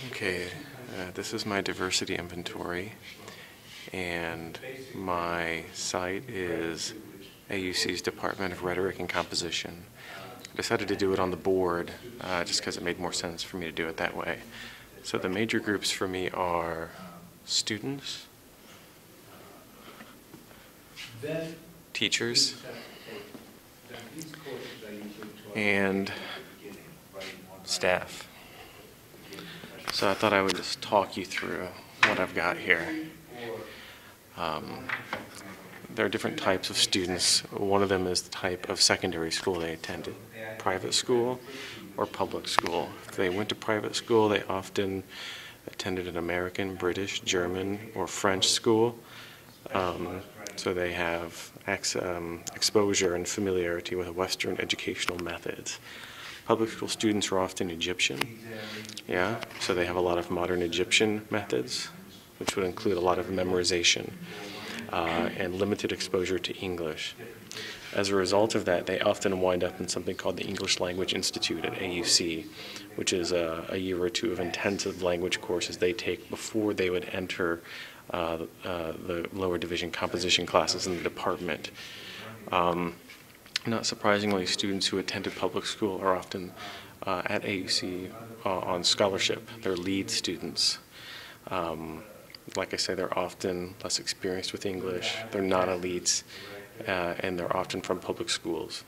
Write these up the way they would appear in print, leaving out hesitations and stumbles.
Okay, this is my diversity inventory, and my site is AUC's Department of Rhetoric and Composition. I decided to do it on the board just because it made more sense for me to do it that way. So the major groups for me are students, teachers, and staff. So I thought I would just talk you through what I've got here. There are different types of students. One of them is the type of secondary school they attended, private school or public school. If they went to private school, they often attended an American, British, German, or French school. So they have exposure and familiarity with Western educational methods. Public school students are often Egyptian, so they have a lot of modern Egyptian methods, which would include a lot of memorization and limited exposure to English. As a result of that, they often wind up in something called the English Language Institute at AUC, which is a year or two of intensive language courses they take before they would enter the lower division composition classes in the department. Not surprisingly, students who attended public school are often at AUC on scholarship. They're lead students. Like I say, they're often less experienced with English. They're not elites, and they're often from public schools.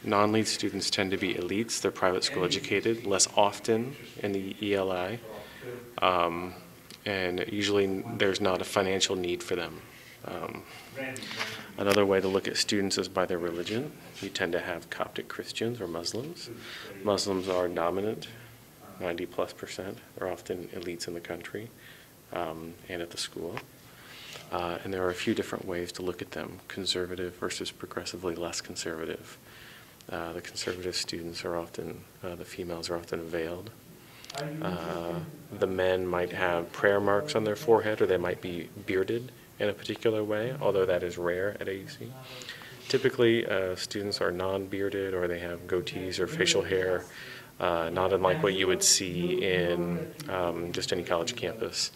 Non-lead students tend to be elites. They're private school educated, less often in the ELI, and usually there's not a financial need for them. Another way to look at students is by their religion. You tend to have Coptic Christians or Muslims. Muslims are dominant, 90+%. They're often elites in the country and at the school. And there are a few different ways to look at them, conservative versus progressively less conservative. The conservative students are often, the females are often veiled. The men might have prayer marks on their forehead, or they might be bearded in a particular way, although that is rare at AUC. Typically, students are non-bearded, or they have goatees or facial hair, not unlike what you would see in just any college campus.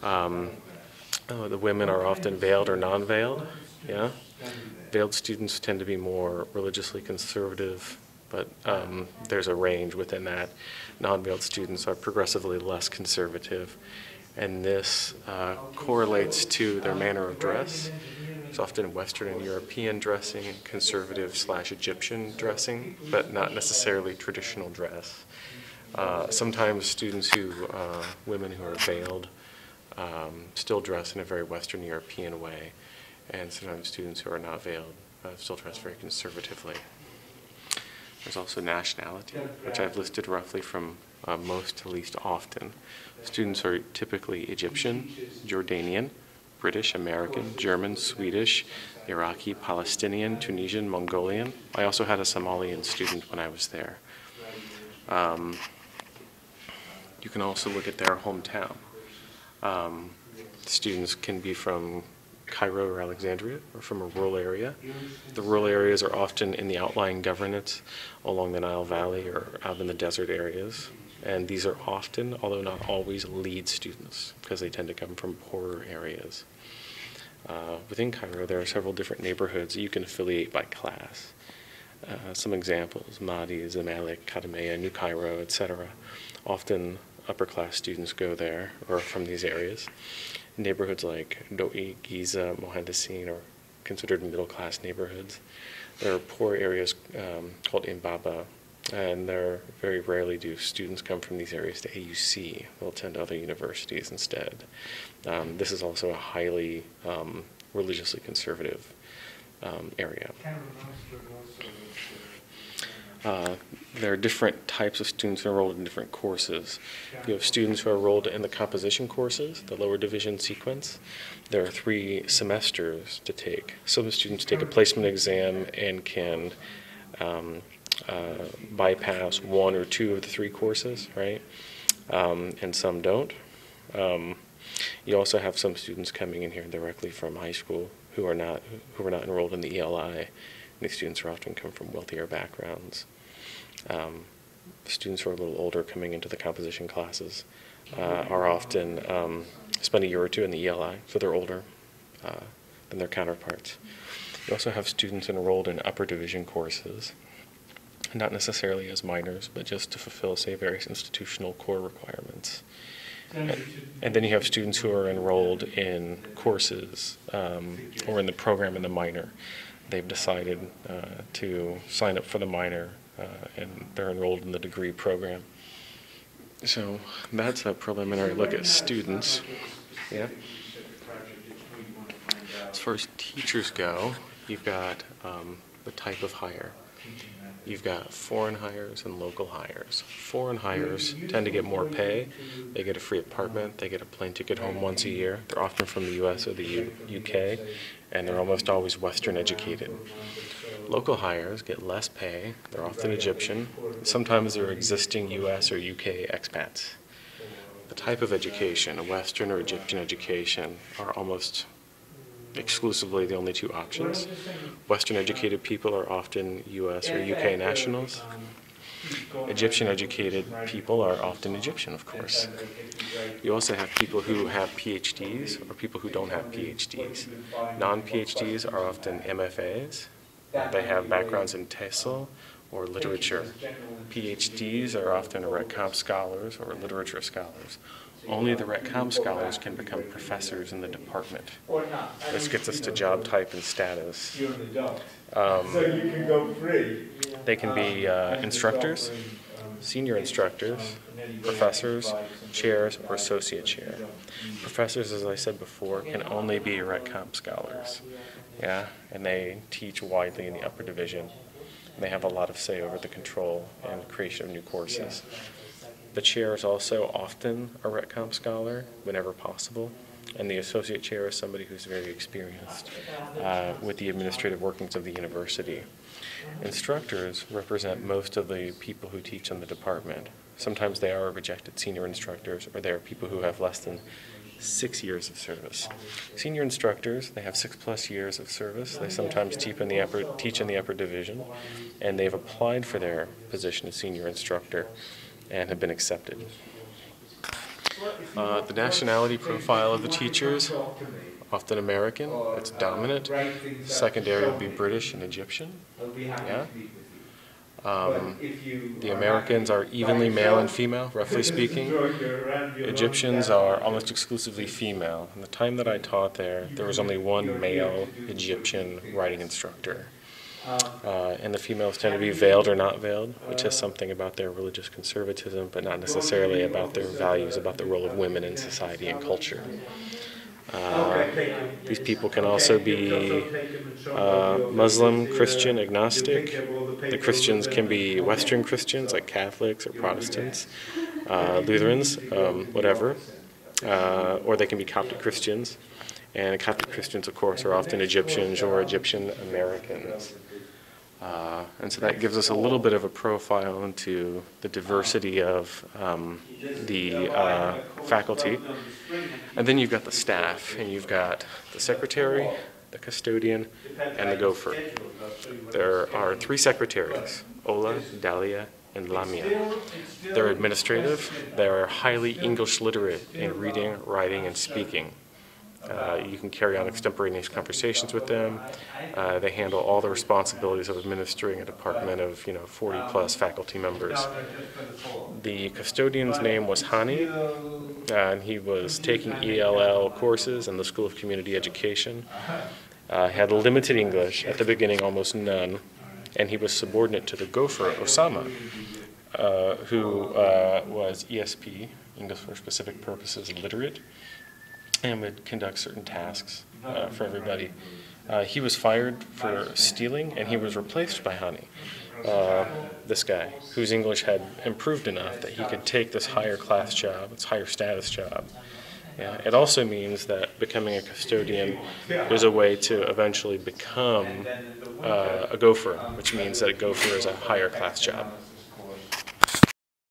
The women are often veiled or non-veiled. Veiled students tend to be more religiously conservative, but there's a range within that. Non-veiled students are progressively less conservative, and this correlates to their manner of dress. It's often Western and European dressing and conservative/Egyptian dressing, but not necessarily traditional dress. Sometimes students women who are veiled, still dress in a very Western European way, and sometimes students who are not veiled still dress very conservatively. There's also nationality, which I've listed roughly from most to least often. Students are typically Egyptian, Jordanian, British, American, German, Swedish, Iraqi, Palestinian, Tunisian, Mongolian. I also had a Somalian student when I was there. You can also look at their hometown. Students can be from Cairo or Alexandria, or from a rural area. The rural areas are often in the outlying governorates along the Nile Valley or out in the desert areas. And these are often, although not always, lead students because they tend to come from poorer areas. Within Cairo, there are several different neighborhoods that you can affiliate by class. Some examples: Mahdi, Zamalek, Kadamea, New Cairo, etc. Often upper-class students go there or from these areas. Neighborhoods like Doi, Giza, Mohandesin are considered middle-class neighborhoods. There are poor areas called Imbaba, and there very rarely do students come from these areas to AUC. They'll attend other universities instead. This is also a highly religiously conservative area. There are different types of students enrolled in different courses. You have students who are enrolled in the composition courses, the lower division sequence. There are 3 semesters to take. Some students take a placement exam and can bypass 1 or 2 of the 3 courses, right? And some don't. You also have some students coming in here directly from high school who are not enrolled in the ELI. These students are often come from wealthier backgrounds. students who are a little older coming into the composition classes are often spend a year or two in the ELI, so they're older than their counterparts. You also have students enrolled in upper division courses, not necessarily as minors, but just to fulfill, say, various institutional core requirements. And then you have students who are enrolled in courses or in the program in the minor. They've decided to sign up for the minor and they're enrolled in the degree program. So that's a preliminary look at students. Yeah. As far as teachers go, you've got the type of hire. You've got foreign hires and local hires. Foreign hires tend to get more pay. They get a free apartment. They get a plane ticket home once a year. They're often from the US or the UK, and they're almost always Western educated. Local hires get less pay. They're often Egyptian. Sometimes they're existing US or UK expats. The type of education, a Western or Egyptian education, are almost exclusively the only two options. Western educated people are often US or UK nationals. Egyptian educated people are often Egyptian, of course. You also have people who have PhDs or people who don't have PhDs. Non-PhDs are often MFAs. They have backgrounds in TESOL or literature. PhDs are often Rhet Comp scholars or literature scholars. Only the Rhet Comp scholars can become professors in the department. This gets us to job type and status. They can be instructors, senior instructors, professors, chairs, or associate chair. Professors, as I said before, can only be Rhet Comp scholars. Yeah, and they teach widely in the upper division. They have a lot of say over the control and creation of new courses. The chair is also often a Rhet Comp scholar, whenever possible, and the associate chair is somebody who's very experienced with the administrative workings of the university. Instructors represent most of the people who teach in the department. Sometimes they are rejected senior instructors, or they are people who have less than 6 years of service. Senior instructors, they have 6+ years of service. They sometimes teach in the upper division, and they've applied for their position as senior instructor and have been accepted. The nationality profile of the teachers, often American, that's dominant. Secondary would be British and Egyptian. Yeah. The Americans are evenly male and female, roughly speaking. Egyptians are almost exclusively female. In the time that I taught there was only one male Egyptian writing instructor. And the females tend to be veiled or not veiled, which has something about their religious conservatism, but not necessarily about their values, about the role of women in society and culture. These people can also be Muslim, Christian, agnostic. The Christians can be Western Christians, like Catholics or Protestants, Lutherans, whatever, or they can be Coptic Christians. And Coptic Christians, of course, are often Egyptians or Egyptian Americans. And so that gives us a little bit of a profile into the diversity of the faculty. And then you've got the staff, and you've got the secretary, the custodian, and the gopher. There are 3 secretaries, Ola, Dalia, and Lamia. They're administrative. They're highly English literate in reading, writing, and speaking. You can carry on extemporaneous conversations with them. They handle all the responsibilities of administering a department of 40+ faculty members. The custodian's name was Hani, and he was taking ELL courses in the School of Community Education. Had limited English, at the beginning almost none, and he was subordinate to the gopher, Osama, who was ESP, English for Specific Purposes, literate, and would conduct certain tasks for everybody. He was fired for stealing, and he was replaced by Hani, this guy, whose English had improved enough that he could take this higher class job, this higher status job. Yeah, it also means that becoming a custodian is a way to eventually become a gopher, which means that a gopher is a higher class job.